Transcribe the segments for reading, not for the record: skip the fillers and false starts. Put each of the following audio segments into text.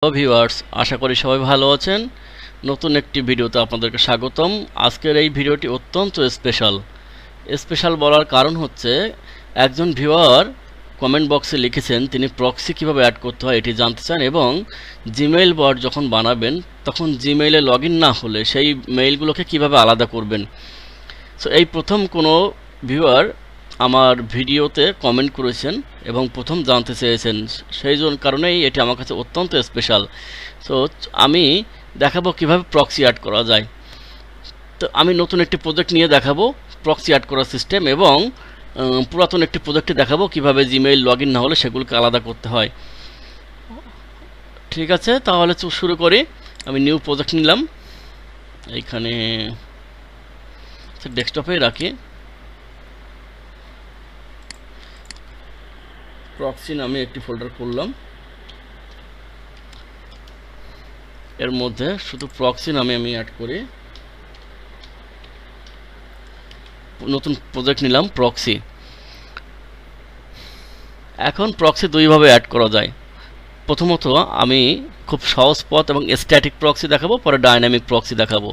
Hello viewers, আশা করি সবাই ভালো আছেন। নতুন একটি ভিডিওতে আপনাদেরকে স্বাগতম। আজকের এই ভিডিওটি অত্যন্ত স্পেশাল বলার কারণ হচ্ছে একজন ভিউয়ার কমেন্ট বক্সে লিখেছেন তিনি প্রক্সি কিভাবে অ্যাড করতে হয় এটি জানতে চান এবং জিমেইল বট যখন বানাবেন তখন জিমেইলে লগ ইন না হলে সেই মেইলগুলোকে কিভাবে আলাদা করবেন। সো এই প্রথম কোনো ভিউয়ার আমার ভিডিওতে কমেন্ট করেছেন এবং প্রথম জানতে চেয়েছেন, সেই কারণেই এটি আমার কাছে অত্যন্ত স্পেশাল। সো আমি দেখাবো কিভাবে প্রক্সি অ্যাড করা যায়। তো আমি নতুন একটি প্রজেক্ট নিয়ে দেখাবো প্রক্সি অ্যাড করার সিস্টেম এবং পুরাতন একটি প্রজেক্টে দেখাবো কিভাবে জিমেইল লগ ইন না হলে সেগুলোকে আলাদা করতে হয়। ঠিক আছে, তাহলে শুরু করি। আমি নিউ প্রজেক্ট নিলাম, এইখানে ডেস্কটপে রাখি। প্রক্সি নামে একটি ফোল্ডার করলাম, এর মধ্যে শুধু প্রক্সি নামে আমি অ্যাড করি। নতুন প্রজেক্ট নিলাম প্রক্সি। এখন প্রক্সি দুইভাবে অ্যাড করা যায়। প্রথমত আমি খুব সহজ পথ এবং স্ট্যাটিক প্রক্সি দেখাবো, পরে ডাইনামিক প্রক্সি দেখাবো।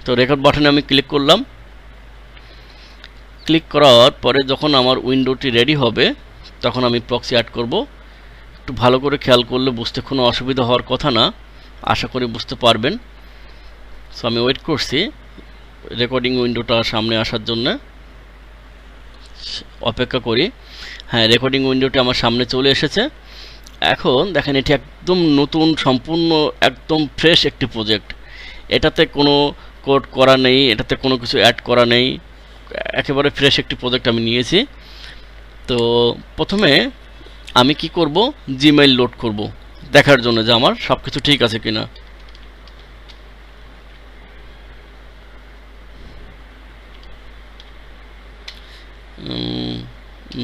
তো রেকর্ড বাটনে আমি ক্লিক করলাম। ক্লিক করার পরে যখন আমার উইন্ডোটি রেডি হবে তখন আমি প্রক্সি অ্যাড করব। একটু ভালো করে খেয়াল করলে বুঝতে কোনো অসুবিধা হওয়ার কথা না, আশা করি বুঝতে পারবেন। সো আমি ওয়েট করছি রেকর্ডিং উইন্ডোটা সামনে আসার জন্য, অপেক্ষা করি। হ্যাঁ, রেকর্ডিং উইন্ডোটি আমার সামনে চলে এসেছে। এখন দেখেন এটি একদম নতুন, সম্পূর্ণ একদম ফ্রেশ একটি প্রজেক্ট। এটাতে কোনো কোড করা নেই, এটাতে কোনো কিছু অ্যাড করা নেই, একেবারে ফ্রেশ একটি প্রজেক্ট আমি নিয়েছি। তো প্রথমে আমি কি করব, জিমেইল লোড করব দেখার জন্য যে আমার সব কিছু ঠিক আছে কিনা।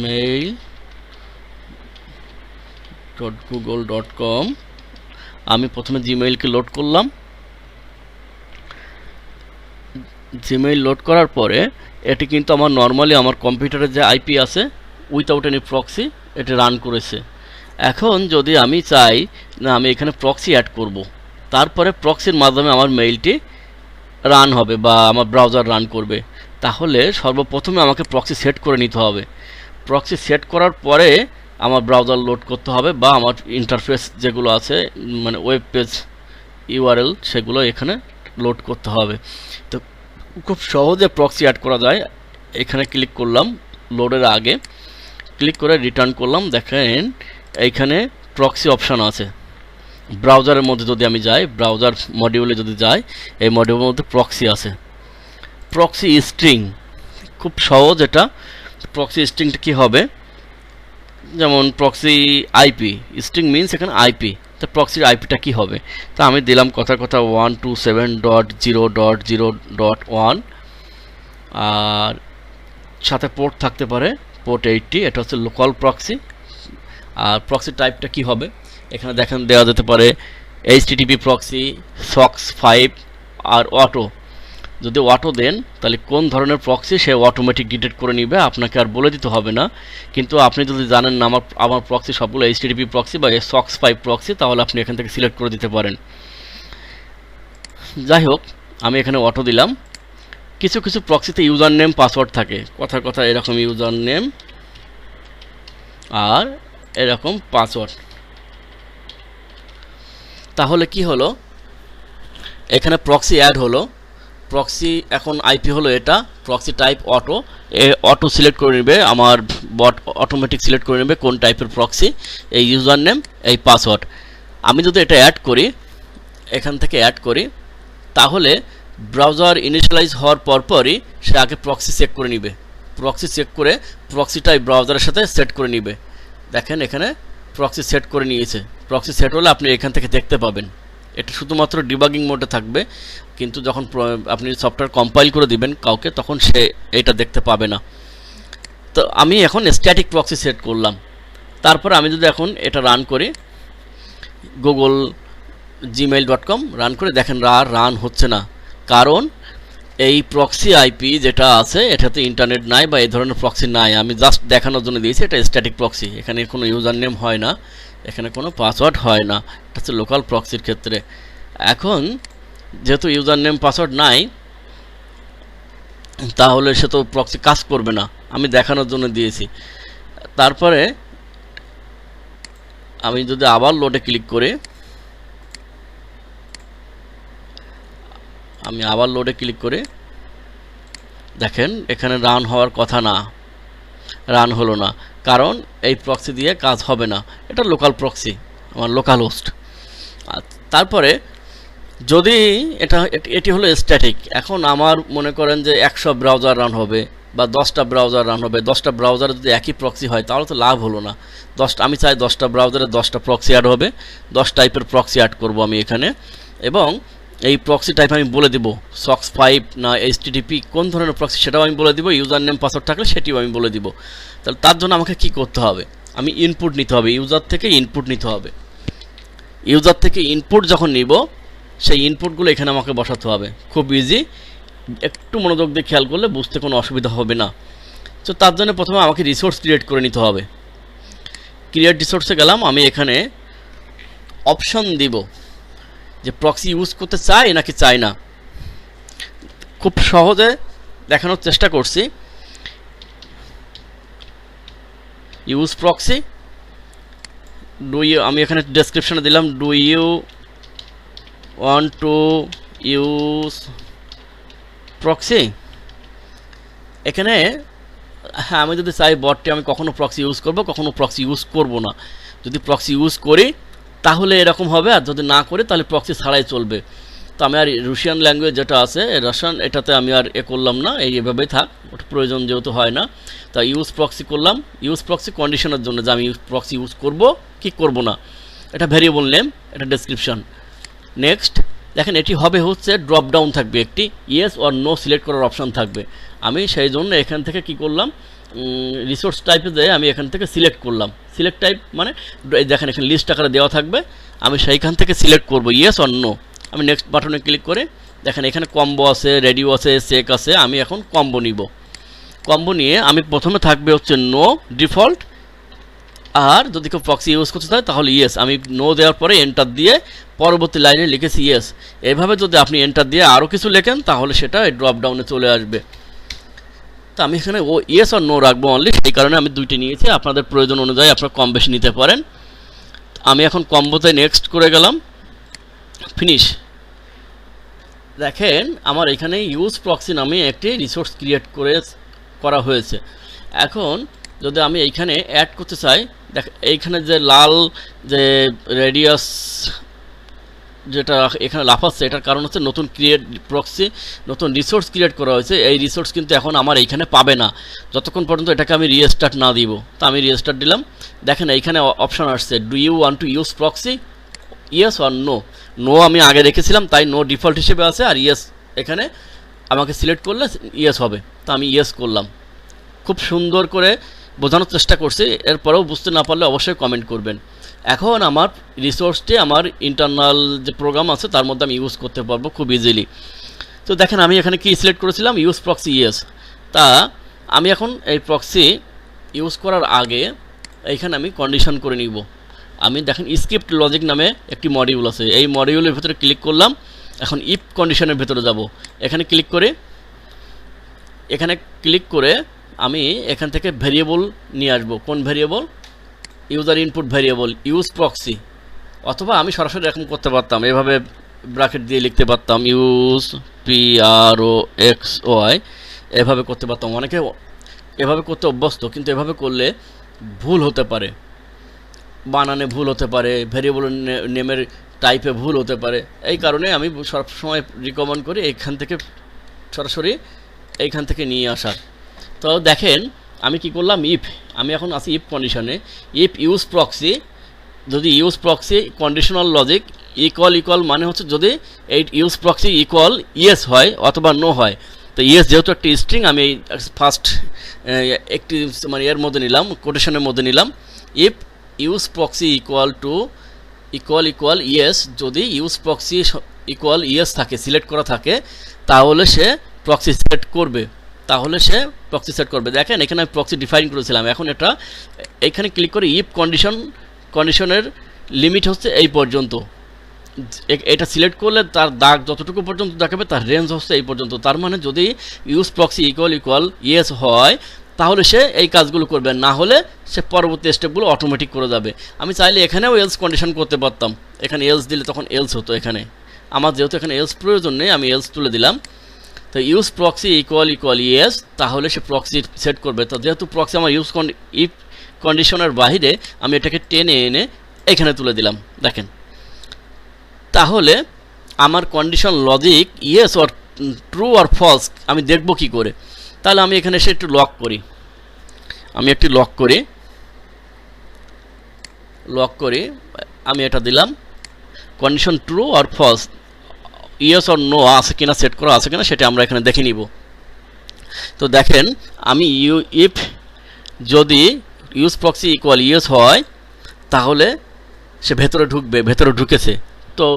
mail.google.com আমি প্রথমে জিমেইলকে লোড করলাম। জিমেইল লোড করার পরে এটি কিন্তু আমার নর্মালি আমার কম্পিউটারে যে আইপি আছে উইথাউট এনি প্রক্সি এটি রান করেছে। এখন যদি আমি চাই না আমি এখানে প্রক্সি অ্যাড করব, তারপরে প্রক্সির মাধ্যমে আমার মেইলটি রান হবে বা আমার ব্রাউজার রান করবে, তাহলে সর্বপ্রথমে আমাকে প্রক্সি সেট করে নিতে হবে। প্রক্সি সেট করার পরে আমার ব্রাউজার লোড করতে হবে বা আমার ইন্টারফেস যেগুলো আছে মানে ওয়েব পেজ ইউআরএল সেগুলো এখানে লোড করতে হবে। তো খুব সহজে প্রক্সি অ্যাড করা যায়। এখানে ক্লিক করলাম, লোডের আগে ক্লিক করে রিটার্ন করলাম। দেখেন এইখানে প্রক্সি অপশান আছে। ব্রাউজারের মধ্যে যদি আমি যাই, ব্রাউজার মডিউলে যদি যাই, এই মডিউলের মধ্যে প্রক্সি আছে। প্রক্সি স্ট্রিং খুব সহজ এটা। প্রক্সি স্ট্রিংটা কী হবে, যেমন প্রক্সি আইপি স্ট্রিং মিনস এখানে আইপি, তো প্রক্সির আইপিটা কী হবে। তা আমি দিলাম কথা 127.0.0.1 আর সাথে পোর্ট থাকতে পারে পোর্ট 80, এটা হচ্ছে লোকাল প্রক্সি। আর প্রক্সি টাইপটা কি হবে এখানে দেখেন দেওয়া যেতে পারে HTTP প্রক্সি, SOCKS 5 আর অটো। যদি অটো দেন তাহলে কোন ধরনের প্রক্সি সে অটোমেটিক ডিটেক্ট করে নিবে, আপনাকে আর বলে দিতে হবে না। কিন্তু আপনি যদি জানেন না আমার প্রক্সি সবগুলো HTTP প্রক্সি বা SOCKS 5 প্রক্সি, তাহলে আপনি এখান থেকে সিলেক্ট করে দিতে পারেন। যাই হোক, আমি এখানে অটো দিলাম। কিছু কিছু প্রক্সিতে ইউজার নেম পাসওয়ার্ড থাকে, কথা এরকম ইউজার নেম আর এরকম পাসওয়ার্ড। তাহলে কি হলো, এখানে প্রক্সি অ্যাড হলো। প্রক্সি এখন আইপি হলো এটা, proxy type auto. Auto select করে নেবে, আমার বট অটোমেটিক সিলেক্ট করে নেবে কোন টাইপের প্রক্সি, এই ইউজার নেম, এই পাসওয়ার্ড। আমি যদি এটা অ্যাড করি, এখান থেকে অ্যাড করি, তাহলে ব্রাউজার ইনিশিয়ালাইজ হওয়ার পরপরই সে আগে প্রক্সি চেক করে নিবে। প্রক্সি চেক করে প্রক্সিটাই ব্রাউজারের সাথে সেট করে নিবে। দেখেন এখানে প্রক্সি সেট করে নিয়েছে। প্রক্সি সেট হলে আপনি এখান থেকে দেখতে পাবেন। এটা শুধুমাত্র ডিবাগিং মোডে থাকবে, কিন্তু যখন আপনি সফটওয়্যার কম্পাইল করে দিবেন কাউকে, তখন সে এটা দেখতে পাবে না। তো আমি এখন স্ট্যাটিক প্রক্সি সেট করলাম। তারপর আমি যদি এখন এটা রান করি, গুগল gmail.com রান করে দেখেন রান হচ্ছে না, কারণ এই প্রক্সি আইপি যেটা আছে এটাতে ইন্টারনেট নাই বা এই ধরনের প্রক্সি নাই। আমি জাস্ট দেখানোর জন্য দিয়েছি এটা স্ট্যাটিক প্রক্সি, এখানে কোনো ইউজার নেম হয় না, এখানে কোনো পাসওয়ার্ড হয় না, এটা হচ্ছে লোকাল প্রক্সির ক্ষেত্রে। এখন যেহেতু ইউজার নেম পাসওয়ার্ড নাই, তাহলে সে তো প্রক্সি কাজ করবে না, আমি দেখানোর জন্য দিয়েছি। তারপরে আমি যদি আবার লোডে ক্লিক করি, দেখেন এখানে রান হওয়ার কথা না, রান হলো না, কারণ এই প্রক্সি দিয়ে কাজ হবে না, এটা লোকাল প্রক্সি, আমার লোকাল হোস্ট। তারপরে যদি এটি হলো স্ট্যাটিক। এখন আমার মনে করেন যে 100 ব্রাউজার রান হবে বা 10টা ব্রাউজার রান হবে, 10টা ব্রাউজারে যদি একই প্রক্সি হয় তাহলে তো লাভ হলো না। আমি চাই 10টা ব্রাউজারে 10টা প্রক্সি অ্যাড হবে, 10 টাইপের প্রক্সি অ্যাড করব আমি এখানে, এবং এই প্রক্সি টাইপ আমি বলে দিব সক্স 5 না HTTP কোন ধরনের প্রক্সি সেটাও আমি বলে দিব, ইউজার নেম পাসওয়ার্ড থাকলে সেটিও আমি বলে দিব। তাহলে তার জন্য আমাকে কি করতে হবে, আমি ইনপুট নিতে হবে, ইউজার থেকে ইনপুট নিতে হবে। ইউজার থেকে ইনপুট যখন নিব, সেই ইনপুটগুলো এখানে আমাকে বসাতে হবে, খুব ইজি, একটু মনোযোগ দিয়ে খেয়াল করলে বুঝতে কোনো অসুবিধা হবে না। তো তার জন্য প্রথমে আমাকে রিসোর্স ক্রিয়েট করে নিতে হবে। ক্রিয়েট রিসোর্সে গেলাম, আমি এখানে অপশন দিব যে প্রক্সি ইউজ করতে চাই নাকি চাই না। খুব সহজে দেখানোর চেষ্টা করছি। ইউজ প্রক্সি, আমি এখানে ডেসক্রিপশনে দিলাম do you want to use proxy. এখানে হ্যাঁ, আমি যদি চাই বটটি আমি কখনো প্রক্সি ইউজ করব, কখনো প্রক্সি ইউজ করব না। যদি প্রক্সি ইউজ করি তাহলে এরকম হবে, আর যদি না করি তাহলে প্রক্সি ছাড়াই চলবে। তো আমি আর রুশিয়ান ল্যাঙ্গুয়েজ যেটা আছে রাশিয়ান, এটাতে আমি আর করলাম না, এইভাবেই থাক, ওটা প্রয়োজন যেহেতু হয় না। তা ইউজ প্রক্সি করলাম। ইউজ প্রক্সি কন্ডিশনের জন্য যে আমি প্রক্সি ইউজ করব কি করব না, এটা ভ্যারিয়েবল নেম, এটা ডেসক্রিপশন। নেক্সট দেখেন এটি হবে হচ্ছে ড্রপ ডাউন থাকবে, একটি ইয়েস অর নো সিলেক্ট করার অপশান থাকবে। আমি সেই জন্য এখান থেকে কি করলাম, রিসোর্স টাইপে যেয়ে আমি এখান থেকে সিলেক্ট করলাম। সিলেক্ট টাইপ মানে দেখেন এখানে লিস্ট আকারে দেওয়া থাকবে, আমি সেইখান থেকে সিলেক্ট করব ইয়েস অর নো। আমি নেক্সট বাটনে ক্লিক করে দেখেন এখানে কম্বো আছে, রেডিও আছে, চেক আছে, আমি এখন কম্বো নিব। কম্বো নিয়ে আমি প্রথমে থাকবে হচ্ছে নো ডিফল্ট, আর যদি কেউ প্রক্সি ইউজ করতে চায় তাহলে ইয়েস। আমি নো দেওয়ার পরে এন্টার দিয়ে পরবর্তী লাইনে লিখেছি ইয়েস। এইভাবে যদি আপনি এন্টার দিয়ে আরও কিছু লেখেন তাহলে সেটা ড্রপ ডাউনে চলে আসবে। তো আমি এখানে ইয়েস আর নো রাখবো অনলি, সেই কারণে আমি দুইটি নিয়েছি, আপনাদের প্রয়োজন অনুযায়ী আপনারা কম বেশি নিতে পারেন। আমি এখন কম্বোতে নেক্সট করে গেলাম, ফিনিশ। দেখেন আমার এখানে ইউজ প্রক্সি নামে একটি রিসোর্স ক্রিয়েট করা হয়েছে। এখন যদি আমি এইখানে অ্যাড করতে চাই, দেখ এইখানে যে লাল যে রেডিয়াস যেটা এখানে লাফাচ্ছে, এটার কারণ হচ্ছে নতুন প্রক্সি নতুন রিসোর্স ক্রিয়েট করা হয়েছে। এই রিসোর্স কিন্তু এখন আমার এইখানে পাবে না যতক্ষণ পর্যন্ত এটাকে আমি রিস্টার্ট না দিব। তো আমি রিস্টার্ট দিলাম, দেখেন এইখানে অপশান আসছে do you want to use proxy, yes or no. No আমি আগে রেখেছিলাম তাই নো ডিফল্ট হিসেবে আছে, আর ইয়েস এখানে আমাকে সিলেক্ট করলে ইয়েস হবে। তো আমি ইয়েস করলাম। খুব সুন্দর করে বোঝানোর চেষ্টা করছি, এরপরেও বুঝতে না পারলে অবশ্যই কমেন্ট করবেন। এখন আমার রিসোর্সটি আমার ইন্টারনাল যে প্রোগ্রাম আছে তার মধ্যে আমি ইউজ করতে পারবো খুব ইজিলি। তো দেখেন আমি এখানে কি সিলেক্ট করেছিলাম, ইউজ প্রক্সি ইয়েস। তা আমি এখন এই প্রক্সি ইউজ করার আগে এইখানে আমি কন্ডিশন করে নিব। আমি দেখেন স্ক্রিপ্ট লজিক নামে একটি মডিউল আছে, এই মডিউলের ভিতরে ক্লিক করলাম। এখন ইফ কন্ডিশনের ভিতরে যাব, এখানে ক্লিক করে আমি এখান থেকে ভেরিয়েবল নিয়ে আসবো। কোন variable? User input variable use proxy. অথবা আমি সরাসরি এরকম করতে পারতাম, এভাবে ব্র্যাকেট দিয়ে লিখতে পারতাম ইউজ PROXY, এভাবে করতে পারতাম। অনেকে এভাবে করতে অভ্যস্ত, কিন্তু এভাবে করলে ভুল হতে পারে, বানানে ভুল হতে পারে, ভেরিয়েবল নেমের টাইপে ভুল হতে পারে। এই কারণে আমি সবসময় রিকমেন্ড করি সরাসরি এইখান থেকে নিয়ে আসার। তো দেখেন আমি কি করলাম, আমি এখন আছি ইফ কন্ডিশনে। ইফ ইউজ প্রক্সি, যদি use proxy conditional logic equal মানে হচ্ছে যদি এই ইউজ প্রক্সি ইকুয়াল ইয়েস হয় অথবা নো হয়। তো ইয়েস যেহেতু একটি স্ট্রিং, আমি ফার্স্ট একটি মানে এর মধ্যে নিলাম, কোটেশনের মধ্যে নিলাম। If use proxy equal yes, যদি ইউজ প্রক্সি ইকুয়াল ইয়েস থাকে, সিলেক্ট করা থাকে, তাহলে সে প্রক্সি সেট করবে। দেখেন এখানে আমি প্রক্সি ডিফাইন করেছিলাম। এখন এখানে ক্লিক করে ইফ কন্ডিশন কন্ডিশনের লিমিট হচ্ছে এই পর্যন্ত। এটা সিলেক্ট করলে তার দাগ যতটুকু পর্যন্ত দেখাবে তার রেঞ্জ হচ্ছে এই পর্যন্ত। তার মানে যদি ইউজ প্রক্সি ইকুয়াল ইয়েস হয় তাহলে সে এই কাজগুলো করবে, না হলে সে পরবর্তী স্টেপগুলো অটোমেটিক করে যাবে। আমি চাইলে এখানেও এলস কন্ডিশন করতে পারতাম, এখানে এলস দিলে তখন এলস হতো। এখানে আমার যেহেতু এখানে এলস প্রয়োজন নেই, আমি এলস তুলে দিলাম। তো ইউজ প্রক্সি ইকুয়াল ইয়েস, তাহলে সে প্রক্সি সেট করবে। তো যেহেতু প্রক্সি আমার ইফ কন্ডিশনের বাইরে, আমি এটাকে টেনে এনে এখানে তুলে দিলাম। দেখেন, তাহলে আমার condition logic yes or true or false আমি দেখব কি করে? তাহলে আমি এখানে এসে একটু লক করি, আমি এটা দিলাম condition true or false, yes or no আছে কিনা, সেট করা আছে কিনা সেটা আমরা এখানে দেখে নিব। তো দেখেন, আমি ইফ যদি ইউজ প্রক্সি ইকুয়াল ইয়েস হয় তাহলে সে ভেতরে ঢুকবে, ভেতরে ঢুকেছে। তো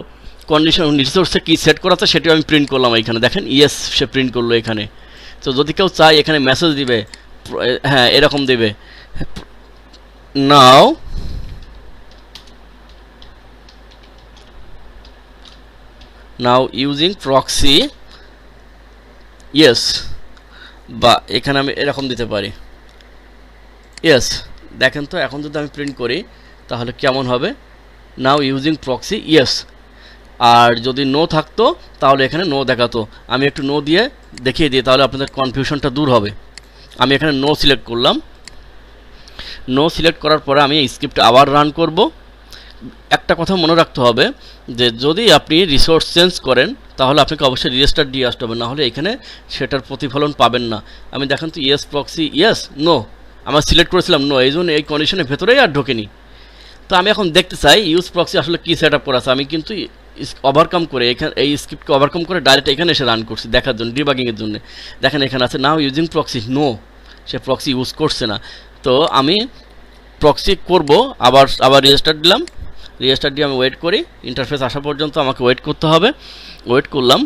কন্ডিশন রিসোর্সে কি সেট করা আছে সেটাও আমি প্রিন্ট করলাম এখানে। দেখেন ইয়েস সে প্রিন্ট করলো এখানে। তো যদি কেউ চায় এখানে মেসেজ দিবে, হ্যাঁ এরকম দিবে, নাও ইউজিং প্রক্সি ইয়েস, বা এখানে আমি এরকম দিতে পারি ইয়েস। দেখেন তো এখন যদি আমি প্রিন্ট করি তাহলে কেমন হবে? নাও ইউজিং প্রক্সি ইয়েস। আর যদি নো থাকতো তাহলে এখানে নো দেখাতো। আমি একটু নো দিয়ে দেখিয়ে দিই, তাহলে আপনাদের কনফিউশনটা দূর হবে। আমি এখানে নো সিলেক্ট করলাম। নো সিলেক্ট করার পরে আমি স্ক্রিপ্ট আবার রান করব। একটা কথা মনে রাখতে হবে যে যদি আপনি রিসোর্স চেঞ্জ করেন তাহলে আপনাকে অবশ্যই রেজিস্টার দিয়ে আসতে হবে, নাহলে এখানে সেটার প্রতিফলন পাবেন না। আমি দেখেন তো ইয়েস প্রক্সি ইয়েস নো, আমার সিলেক্ট করেছিলাম নো, এই জন্য এই কন্ডিশনের ভেতরেই আর ঢোকেনি। তো আমি এখন দেখতে চাই ইউজ প্রক্সি আসলে কী সেট আপ করা আছে। আমি কিন্তু ওভারকাম করে এখানে এই স্ক্রিপ্টকে ওভারকাম করে ডাইরেক্ট এখানে এসে রান করছি দেখার জন্য, ডিবাগিংয়ের জন্য। দেখেন এখানে আছে নাও ইউজিং প্রক্সি নো, সে প্রক্সি ইউজ করছে না। তো আমি প্রক্সি করব, আবার রেজিস্টার দিলাম। রেজিস্টার দিয়ে আমি ওয়েট করি, ইন্টারফেস আসা পর্যন্ত আমাকে ওয়েট করতে হবে। ওয়েট করলাম,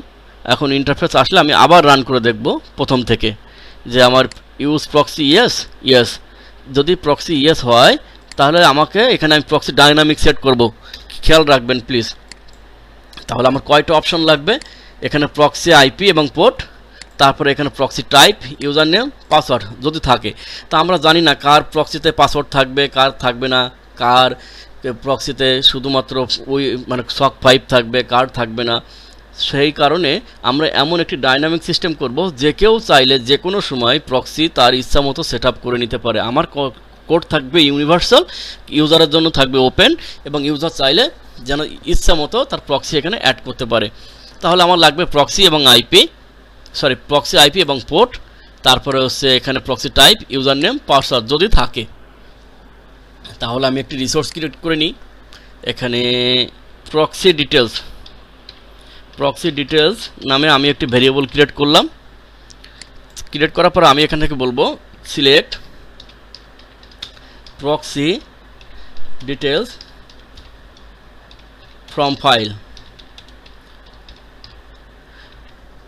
এখন ইন্টারফেস আসলে আমি আবার রান করে দেখব প্রথম থেকে যে আমার ইউজ প্রক্সি ইয়েস। যদি প্রক্সি ইয়েস হয় তাহলে আমাকে এখানে আমি প্রক্সি ডাইনামিক সেট করব, খেয়াল রাখবেন প্লিজ। তাহলে আমার কয়টা অপশন লাগবে? এখানে প্রক্সি আইপি এবং পোর্ট, তারপরে এখানে proxy type, user name, password যদি থাকে। তা আমরা জানি না কার প্রক্সিতে পাসওয়ার্ড থাকবে, কার থাকবে না, কার প্রক্সিতে শুধুমাত্র ওই মানে সক 5 থাকবে, কার থাকবে না। সেই কারণে আমরা এমন একটি ডাইনামিক সিস্টেম করব যে কেউ চাইলে যে কোনো সময় প্রক্সি তার ইচ্ছা মতো সেট আপ করে নিতে পারে। আমার কোড থাকবে ইউনিভার্সাল, ইউজারের জন্য থাকবে ওপেন, এবং ইউজার চাইলে যেন ইচ্ছা মতো তার প্রক্সি এখানে অ্যাড করতে পারে। তাহলে আমার লাগবে প্রক্সি আইপি এবং পোর্ট, তারপরে হচ্ছে এখানে proxy type, user name, password যদি থাকে। তাহলে আমি একটি রিসোর্স ক্রিয়েট করে নিই। এখানে প্রক্সি ডিটেলস নামে আমি একটি ভেরিয়েবল ক্রিয়েট করলাম। ক্রিয়েট করার পর আমি এখান থেকে বলবো select proxy details from file.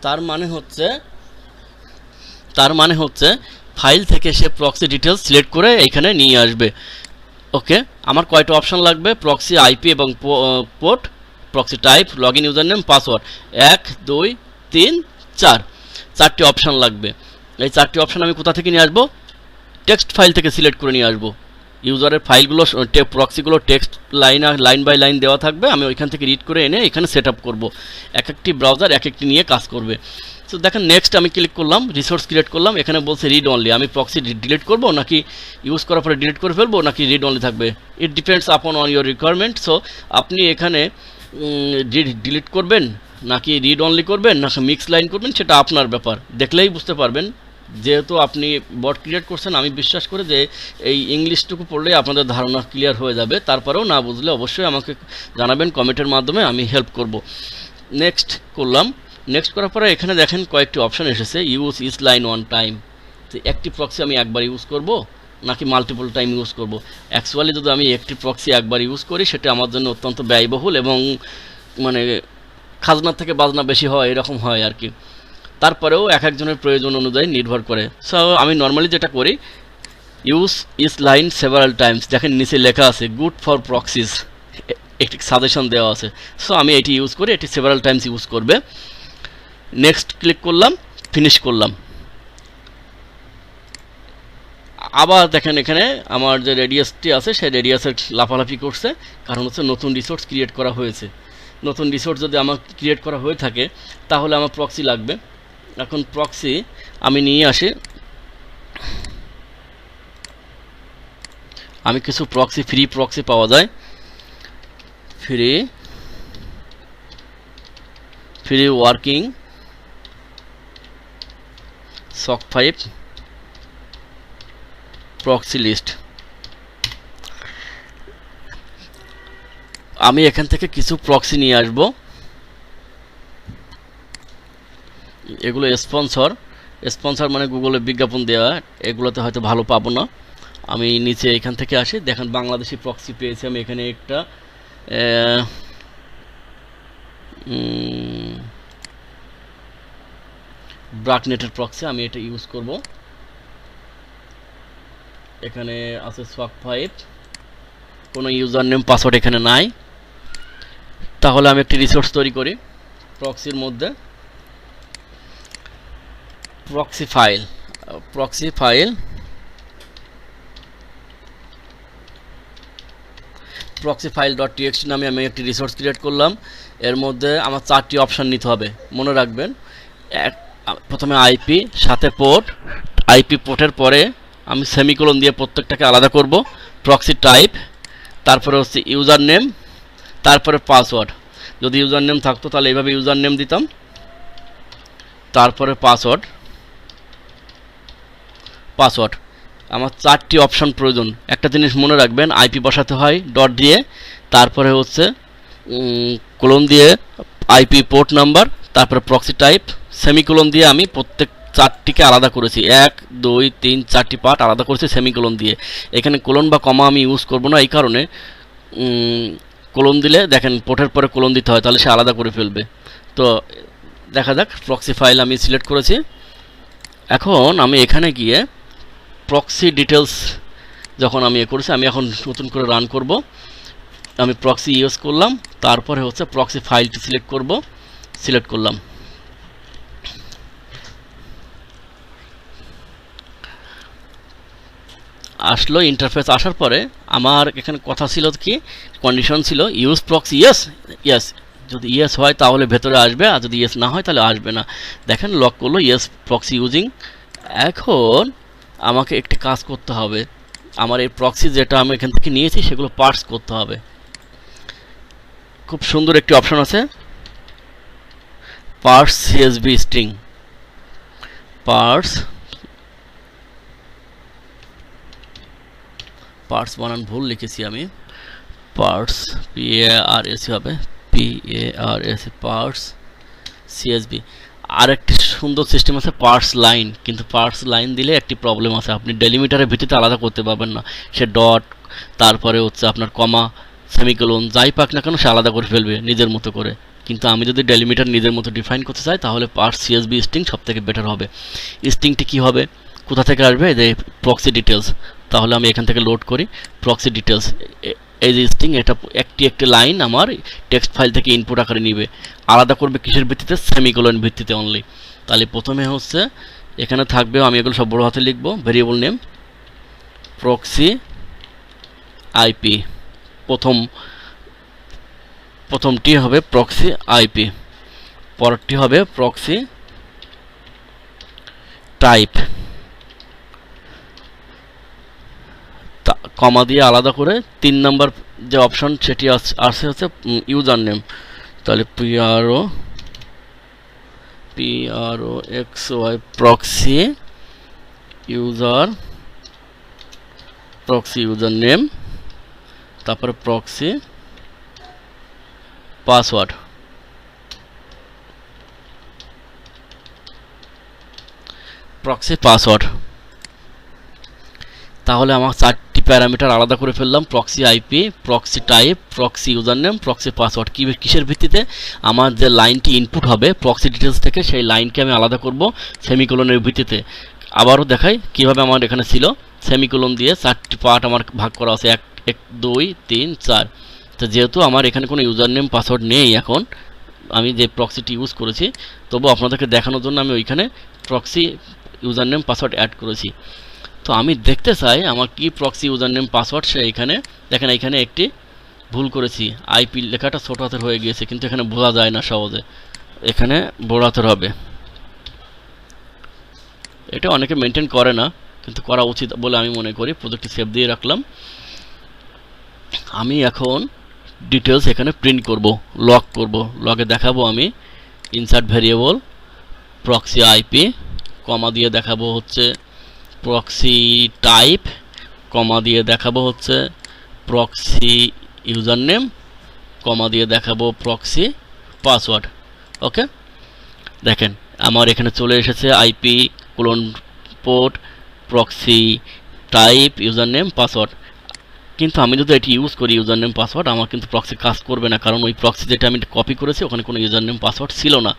তার মানে হচ্ছে ফাইল থেকে সে প্রক্সি ডিটেলস সিলেক্ট করে এখানে নিয়ে আসবে। ওকে, আমার কয়টা অপশন লাগবে? প্রক্সি আইপি এবং port, proxy type, login user name, password. 1 2 3 4, 4টি অপশন লাগবে। এই 4টি অপশন আমি কোথা থেকে নিয়ে আসবো? টেক্সট ফাইল থেকে সিলেক্ট করে নিয়ে আসবো। ইউজারের ফাইলগুলো প্রক্সিগুলো টেক্সট লাইন বাই লাইন দেওয়া থাকবে, আমি ওইখান থেকে রিড করে এনে এখানে সেট আপ করবো। এক একটি ব্রাউজার এক একটি নিয়ে কাজ করবে। তো দেখেন নেক্সট আমি ক্লিক করলাম, রিসোর্স ক্রিয়েট করলাম। এখানে বলছে রিড অনলি। আমি প্রক্সি ডিলিট করবো নাকি ইউজ করার পরে ডিলিট করে ফেলবো, নাকি রিড অনলি থাকবে? It depends upon on your requirement. So আপনি এখানে ডিলিট করবেন নাকি রিড অনলি করবেন নাকি মিক্স লাইন করবেন সেটা আপনার ব্যাপার, দেখলেই বুঝতে পারবেন। যেহেতু আপনি বট ক্রিয়েট করছেন, আমি বিশ্বাস করি যে এই ইংলিশটুকু পড়লেই আপনাদের ধারণা ক্লিয়ার হয়ে যাবে। তারপরেও না বুঝলে অবশ্যই আমাকে জানাবেন কমেন্টের মাধ্যমে, আমি হেল্প করব। নেক্সট করলাম। নেক্সট করার পরে এখানে দেখেন কয়েকটি অপশন এসেছে। Use each line one time, তো একটি প্রক্সি আমি একবার ইউজ করব নাকি মাল্টিপল টাইম ইউজ করব। অ্যাকচুয়ালি যদি আমি একটি প্রক্সি একবার ইউজ করি সেটা আমার জন্য অত্যন্ত ব্যয়বহুল এবং মানে খাজনার থেকে বাজনা বেশি হয়, এরকম হয় আর কি। তারপরেও এক একজনের প্রয়োজন অনুযায়ী নির্ভর করে। সো আমি নর্মালি যেটা করি, ইউজ ইস লাইন সেভারাল টাইমস, দেখেন নিচে লেখা আছে গুড ফর প্রক্সিস, একটি সাজেশন দেওয়া আছে। সো আমি এটি ইউজ করি, এটি সেভারাল টাইমস ইউজ করবে। নেক্সট ক্লিক করলাম, ফিনিশ করলাম। আবার দেখেন এখানে আমার যে রেডিয়াসটি আছে সেই রেডিয়াসের লাফালাফি করছে, কারণ হচ্ছে নতুন রিসোর্স ক্রিয়েট করা হয়েছে। নতুন রিসোর্স যদি আমার ক্রিয়েট করা হয়ে থাকে তাহলে আমার প্রক্সি লাগবে। এখন প্রক্সি আমি নিয়ে আসি, আমি কিছু প্রক্সি ফ্রি প্রক্সি পাওয়া যায়, free working SOC 5 proxy list. আমি এখান থেকে কিছু প্রক্সি নিয়ে আসব, এগুলো স্পন্সর মানে গুগলে বিজ্ঞাপন দেওয়া, এগুলোতে হয়তো ভালো পাবো না। আমি নিচে এখান থেকে আসি, দেখেন বাংলাদেশি প্রক্সি পেয়েছি আমি এখানে একটা ব্রাকনেটের প্রক্সি, আমি এটা ইউজ করব। এখানে আছে SOC 5, কোনো ইউজার নেম পাসওয়ার্ড এখানে নাই। তাহলে আমি একটি রিসোর্স তৈরি করি প্রক্সির মধ্যে, প্রক্সি ফাইল .txt নামে আমি একটি রিসোর্স ক্রিয়েট করলাম। এর মধ্যে আমার 4টি অপশান নিতে হবে, মনে রাখবেন। প্রথমে আইপি, সাথে পোর্ট, আইপি পোর্টের পরে আমি সেমিকোলন দিয়ে প্রত্যেকটাকে আলাদা করব। প্রক্সি টাইপ, তারপরে হচ্ছে ইউজার নেম, তারপরে পাসওয়ার্ড। যদি ইউজার নেম থাকতো তাহলে এইভাবে ইউজার নেম দিতাম, তারপরে পাসওয়ার্ড। আমার 4টি অপশান প্রয়োজন। একটা জিনিস মনে রাখবেন, আইপি বসাতে হয় ডট দিয়ে, তারপরে হচ্ছে কোলন দিয়ে আইপি পোর্ট নাম্বার, তারপরে প্রক্সি টাইপ, সেমিকোলন দিয়ে আমি প্রত্যেক 4টিকে আলাদা করেছি, 1 2 3 4টি পার্ট আলাদা করেছি সেমিকোলন দিয়ে। এখানে কোলন বা কমা আমি ইউজ করব না, এই কারণে কোলন দিলে দেখেন পোর্টের পরে কোলন দিতে হয়, তাহলে সে আলাদা করে ফেলবে। তো দেখা যাক, প্রক্সি ফাইল আমি সিলেক্ট করেছি। এখন আমি এখানে গিয়ে প্রক্সি ডিটেলস যখন আমি করেছি, আমি এখন নতুন করে রান করব। আমি প্রক্সি ইউজ করলাম, তারপরে হচ্ছে প্রক্সি ফাইলটি সিলেক্ট করলাম। আসলো ইন্টারফেস। আসার পরে আমার এখানে কথা ছিল কি, কন্ডিশন ছিল ইউজ প্রক্সি ইয়েস, যদি ইয়েস হয় তাহলে ভেতরে আসবে, আর যদি ইয়েস না হয় তাহলে আসবে না। দেখেন লক করলো ইয়েস প্রক্সি ইউজিং। এখন আমাকে একটি কাজ করতে হবে, আমার এই প্রক্সি যেটা আমি এখান থেকে নিয়েছি সেগুলো পার্স করতে হবে। খুব সুন্দর একটি অপশন আছে, পার্স CSV স্ট্রিং। পার্স বানান ভুল লিখেছি আমি, পার্স PARS হবে, PARS, পার্স CSV। আর একটি সুন্দর সিস্টেম আছে পার্স লাইন, কিন্তু পার্স লাইন দিলে একটি প্রবলেম আছে, আপনি ডেলিমিটারের ভিত্তিতে আলাদা করতে পারবেন না। সে ডট, তারপরে হচ্ছে আপনার কমা, সেমিকোলন যাই পাক না কেন সে আলাদা করে ফেলবে নিজের মতো করে। কিন্তু আমি যদি ডেলিমিটার নিজের মতো ডিফাইন করতে চাই তাহলে পার্স CSV স্ট্রিং সব থেকে বেটার হবে। স্ট্রিংটি কী হবে, কোথা থেকে আসবে, যে প্রক্সি ডিটেলস। তাহলে আমি এখান থেকে লোড করি প্রক্সি ডিটেলস, এই যে স্ট্রিং, এটা একটি লাইন আমার টেক্সট ফাইল থেকে ইনপুট আকারে নিবে, আলাদা করবে কিসের ভিত্তিতে, সেমিকোলন ভিত্তিতে অনলি। তাহলে প্রথমে হচ্ছে এখানে থাকবে, আমি এগুলো সব বড় হাতে লিখব, ভেরিয়েবল নেম প্রক্সি আইপি, প্রথমটি হবে প্রক্সি আইপি, পরেরটি হবে প্রক্সি টাইপ, কমা দিয়ে আলাদা করে 3 নাম্বার যে অপশন সেটি আসছে হচ্ছে ইউজার নেম। তাহলে PROXY প্রক্সি ইউজার নেম, তারপরে প্রক্সি পাসওয়ার্ড। তাহলে আমার 4টি প্যারামিটার আলাদা করে ফেললাম, proxy IP, proxy type, proxy user name, proxy password. কিসের ভিত্তিতে, আমার যে লাইনটি ইনপুট হবে প্রক্সি ডিটেলস থেকে সেই লাইনকে আমি আলাদা করব সেমিকোলনের ভিত্তিতে। আবারও দেখাই কিভাবে আমার এখানে ছিল, সেমিকোলন দিয়ে 4টি পার্ট আমার ভাগ করা আছে, 1 1 2 3 4। তো যেহেতু আমার এখানে কোনো ইউজার নেম পাসওয়ার্ড নেই, এখন আমি যে প্রক্সিটি ইউজ করেছি, তবু আপনাদেরকে দেখানোর জন্য আমি ওইখানে proxy user name password add করেছি। তো আমি দেখতে চাই আমার কি প্রক্সি ইউজার নেম পাসওয়ার্ড, সে এখানে দেখেন এখানে একটি ভুল করেছি, আইপি লেখাটা ছোট হাতের হয়ে গিয়েছে, কিন্তু এখানে বোঝা যায় না সহজে, এখানে বড় হাতের হবে। এটা অনেকে মেনটেন করে না, কিন্তু করা উচিত বলে আমি মনে করি। প্রজেক্টটি সেভ দিয়ে রাখলাম। আমি এখন ডিটেলস এখানে প্রিন্ট করব, লগ করব। লগে দেখাবো আমি ইনসার্ট ভেরিয়েবল প্রক্সি আইপি, কমা দিয়ে দেখাবো হচ্ছে প্রক্সি টাইপ, কমা দিয়ে দেখাবো হচ্ছে প্রক্সি ইউজার নেম, কমা দিয়ে দেখাবো প্রক্সি পাসওয়ার্ড। ওকে, দেখেন আমার এখানে চলে এসেছে IP colon port proxy type user name password. কিন্তু আমি যদি এটি ইউজ করি ইউজার নেম পাসওয়ার্ড, আমার কিন্তু প্রক্সি কাজ করবে না, কারণ ওই প্রক্সি যেটা আমি কপি করেছি ওখানে কোনো ইউজার নেম পাসওয়ার্ড ছিল না।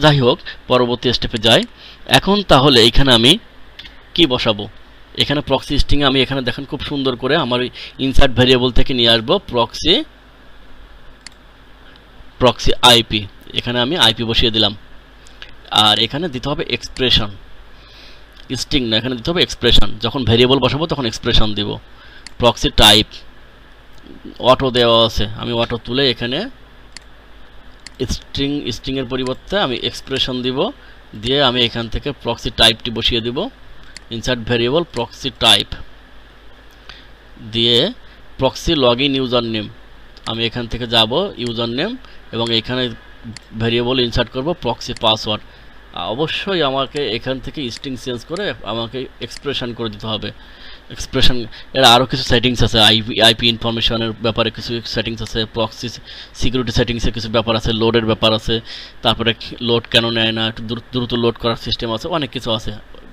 যাই হোক, পরবর্তী স্টেপে যাই। এখন তাহলে এখানে আমি কি বসাবো? এখানে প্রক্সি স্ট্রিংয়ে আমি এখানে দেখেন খুব সুন্দর করে আমার ইনসার্ট ভেরিয়েবল থেকে নিয়ে আসবো প্রক্সি আইপি। এখানে আমি আইপি বসিয়ে দিলাম। আর এখানে দিতে হবে এক্সপ্রেশন, স্ট্রিং না, এখানে দিতে হবে এক্সপ্রেশন। যখন ভেরিয়েবল বসাবো তখন এক্সপ্রেশন দিব। প্রক্সি টাইপ অটো দেওয়া আছে, আমি অটো তুলে এখানে স্ট্রিংয়ের পরিবর্তে আমি এক্সপ্রেশন দিব, দিয়ে আমি এখান থেকে প্রক্সি টাইপটি বসিয়ে দিব। ইনসার্ট ভেরিয়েবল প্রক্সি টাইপ দিয়ে proxy log in user name, আমি এখান থেকে যাব ইউজার নেম এবং এখানে ভেরিয়েবল ইনসার্ট করব প্রক্সি পাসওয়ার্ড। অবশ্যই আমাকে এখান থেকে স্ট্রিং চেঞ্জ করে আমাকে এক্সপ্রেশন করে দিতে হবে। এক্সপ্রেশন এর আরও কিছু সেটিংস আছে, আইপি ইনফরমেশনের ব্যাপারে কিছু সেটিংস আছে, প্রক্সি সিকিউরিটি সেটিংসের কিছু ব্যাপার আছে, লোডের ব্যাপার আছে, তারপরে লোড কেন নেয় না, একটু দ্রুত লোড করার সিস্টেম আছে, অনেক কিছু আছে।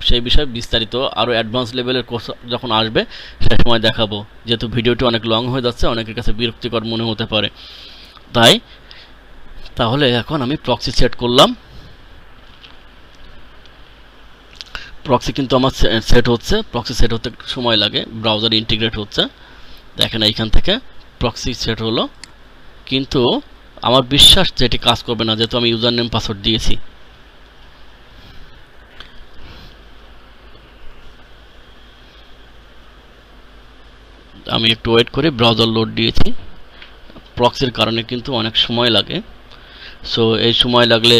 সেই বিষয়ে বিস্তারিত আরও অ্যাডভান্স লেভেলের কোর্স যখন আসবে সে সময় দেখাবো। যেহেতু ভিডিওটি অনেক লং হয়ে যাচ্ছে, অনেকের কাছে বিরক্তিকর মনে হতে পারে, তাহলে এখন আমি প্রক্সি সেট করলাম। প্রক্সি কিন্তু আমার সেট হচ্ছে, প্রক্সি সেট হতে সময় লাগে, ব্রাউজার ইন্টিগ্রেট হচ্ছে। দেখেন এইখান থেকে প্রক্সি সেট হলো, কিন্তু আমার বিশ্বাস যে এটি কাজ করবে না, যেহেতু আমি ইউজার নেম পাসওয়ার্ড দিয়েছি। আমি একটু ওয়েট করে ব্রাউজার লোড দিয়েছি। প্রক্সির কারণে কিন্তু অনেক সময় লাগে। সো এই সময় লাগলে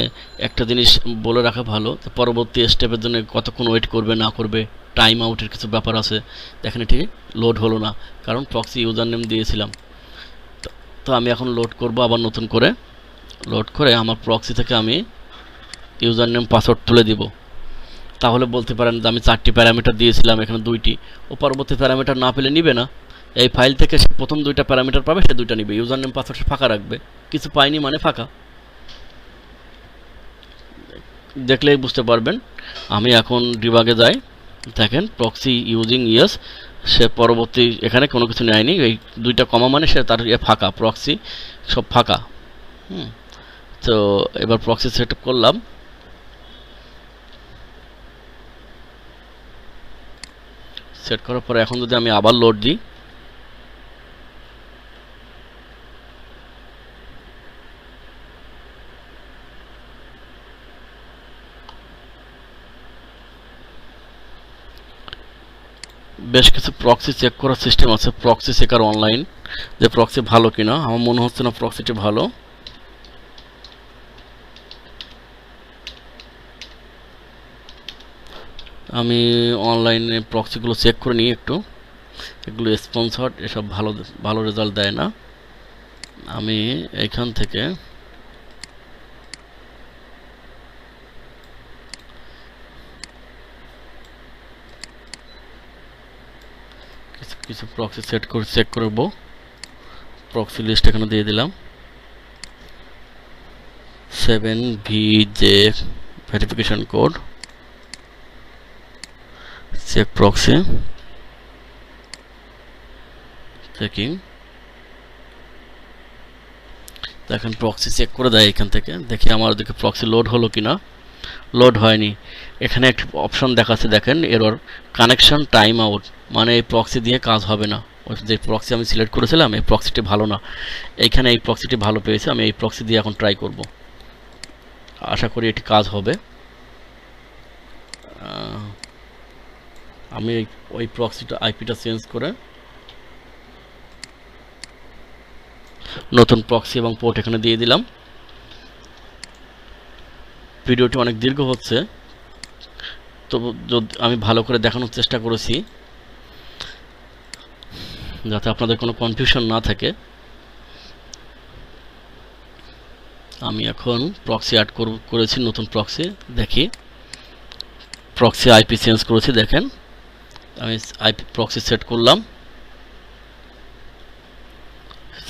একটা জিনিস বলে রাখা ভালো, পরবর্তী স্টেপের জন্য কতক্ষণ ওয়েট করবে না করবে, টাইম আউটের কিছু ব্যাপার আছে। দেখেন এটি লোড হলো না, কারণ প্রক্সি ইউজার নেম দিয়েছিলাম। তো আমি এখন লোড করব, আবার নতুন করে লোড করে আমার প্রক্সি থেকে আমি ইউজার নেম পাসওয়ার্ড তুলে দিব। তাহলে বলতে পারেন যে আমি 4টি প্যারামিটার দিয়েছিলাম, এখানে 2টি, ও পরবর্তী প্যারামিটার না পেলে নিবে না। এই ফাইল থেকে সে প্রথম 2টা প্যারামিটার পাবে, সে 2টা নিবে। ইউজার নেম পাসওয়ার্ড ফাঁকা রাখবে, কিছু পাইনি মানে ফাঁকা। দেখলেই বুঝতে পারবেন। আমি এখন ডিবাগে যাই, দেখেন প্রক্সি ইউজিং ইয়েস, সে পরবর্তী এখানে কোনো কিছু নেয়নি। এই 2টা কমা মানে সে তার ফাঁকা, প্রক্সি সব ফাঁকা। তো এবার প্রক্সি সেট আপ করলাম। সেট করার পরে এখন যদি আমি আবার লোড দিই, বেশ কিছু প্রক্সি চেক করার সিস্টেম আছে, প্রক্সি চেকার অনলাইন, যে প্রক্সি ভালো কিনা। আমার মনে হচ্ছে না প্রক্সিটি ভালো। আমি অনলাইনে প্রক্সিগুলো চেক করে নিই একটু, এগুলো স্পন্সর্ড, এসব ভালো রেজাল্ট দেয় না। আমি এখান থেকে কিছু প্রক্সি সেট করে চেক করব। প্রক্সি লিস্ট এখানে দিয়ে দিলাম, 7VJ verification code, check proxy checking. দেখেন প্রক্সি চেক করে দেয় এখান থেকে, দেখি আমার দিকে প্রক্সি লোড হলো কিনা। লোড হয়নি। এখানে একটি অপশন দেখাচ্ছে, দেখেন এরর কানেকশন টাইম আউট, মানে এই প্রক্সি দিয়ে কাজ হবে না। যে প্রক্সি আমি সিলেক্ট করেছিলাম এই প্রক্সিটি ভালো না, এইখানে এই প্রক্সিটি ভালো পেয়েছে, আমি এই প্রক্সি দিয়ে এখন ট্রাই করব, আশা করি এটি কাজ হবে। আমি ওই প্রক্সিটা আইপিটা চেঞ্জ করে নতুন প্রক্সি এবং পোর্ট এখানে দিয়ে দিলাম। ভিডিওটি অনেক দীর্ঘ হচ্ছে, তো যদি আমি ভালো করে দেখানোর চেষ্টা করেছি যাতে আপনাদের কোনো কনফিউশন না থাকে। আমি এখন প্রক্সি অ্যাড করেছি, নতুন প্রক্সি, দেখি প্রক্সি আইপি চেঞ্জ করেছি। দেখেন আমি আইপি প্রক্সি সেট করলাম,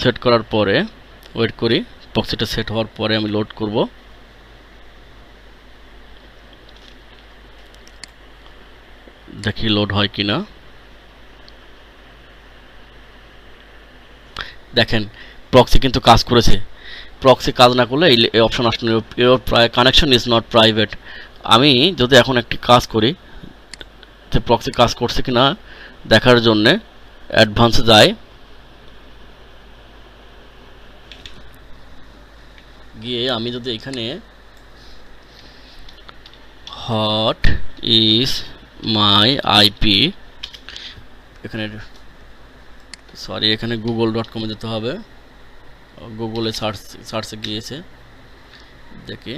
সেট করার পরে ওয়েট করি, প্রক্সিটা সেট হওয়ার পরে আমি লোড করব। দেখি লোড হয় কিনা। দেখেন প্রক্সি কিন্তু কাজ করেছে। প্রক্সি কাজ না করলে এই অপশন আসলে your connection is not private. আমি যদি এখন একটি কাজ করি, যে প্রক্সি কাজ করছে কিনা দেখার জন্য অ্যাডভান্সে যাই, গিয়ে আমি যদি এখানে হোয়াট ইজ মাই আইপি, এখানে সরি এখানে google.com যেতে হবে, গুগলে সার্চে গিয়েছে, দেখি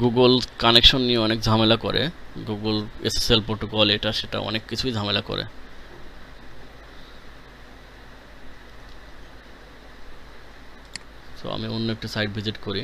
গুগল কানেকশন নিয়ে অনেক ঝামেলা করে, গুগল এসএসএল প্রোটোকল এটা সেটা অনেক কিছুই ঝামেলা করে। তো আমি অন্য একটা সাইট ভিজিট করি।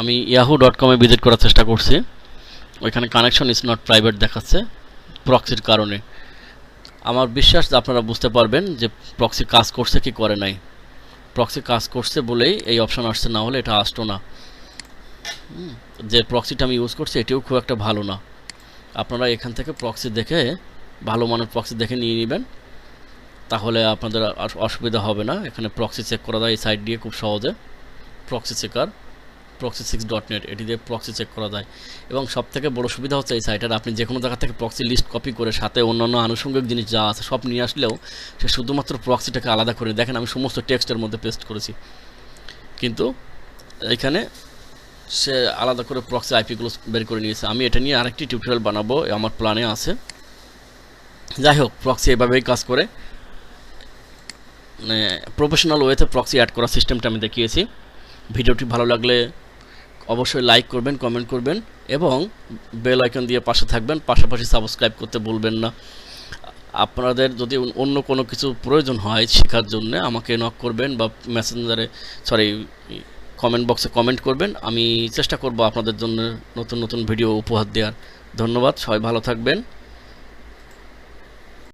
আমি yahoo.com ভিজিট করার চেষ্টা করছি, ওইখানে কানেকশন ইজ নট প্রাইভেট দেখাচ্ছে প্রক্সির কারণে। আমার বিশ্বাস যে আপনারা বুঝতে পারবেন যে প্রক্সি কাজ করছে কি করে নাই। প্রক্সি কাজ করছে বলেই এই অপশন আসছে, না হলে এটা আসতো না। যে প্রক্সিটা আমি ইউজ করছি এটিও খুব একটা ভালো না। আপনারা এখান থেকে প্রক্সি দেখে, ভালো মানের প্রক্সি দেখে নিয়ে নেবেন, তাহলে আপনাদের অসুবিধা হবে না। এখানে প্রক্সি চেক করা যায় এই সাইট দিয়ে খুব সহজে, প্রক্সি চেকার proxy6.net, এটি দিয়ে প্রক্সি চেক করা যায়। এবং সবথেকে বড় সুবিধা হচ্ছে এই সাইটের, আপনি যে কোনো জায়গা থেকে প্রক্সি লিস্ট কপি করে সাথে অন্যান্য আনুষঙ্গিক জিনিস যা আছে সব নিয়ে আসলেও সে শুধুমাত্র প্রক্সিটাকে আলাদা করে, দেখেন আমি সমস্ত টেক্সটের মধ্যে পেস্ট করেছি, কিন্তু এখানে সে আলাদা করে প্রক্সি আইপিগুলো বের করে নিয়েছে। আমি এটা নিয়ে আরেকটি টিউটোরিয়াল বানাবো, আমার প্ল্যানে আছে। যাই হোক, প্রক্সি এভাবেই কাজ করে, মানে প্রফেশনাল ওয়েতে প্রক্সি অ্যাড করার সিস্টেমটা আমি দেখিয়েছি। ভিডিওটি ভালো লাগলে অবশ্যই লাইক করবেন, কমেন্ট করবেন এবং বেল আইকন দিয়ে পাশে থাকবেন, পাশাপাশি সাবস্ক্রাইব করতে ভুলবেন না। আপনাদের যদি অন্য কোনো কিছু প্রয়োজন হয় শেখার জন্য আমাকে নক করবেন বা মেসেঞ্জারে কমেন্ট বক্সে কমেন্ট করবেন, আমি চেষ্টা করব আপনাদের জন্য নতুন নতুন ভিডিও উপহার দেওয়ার। ধন্যবাদ, সবাই ভালো থাকবেন।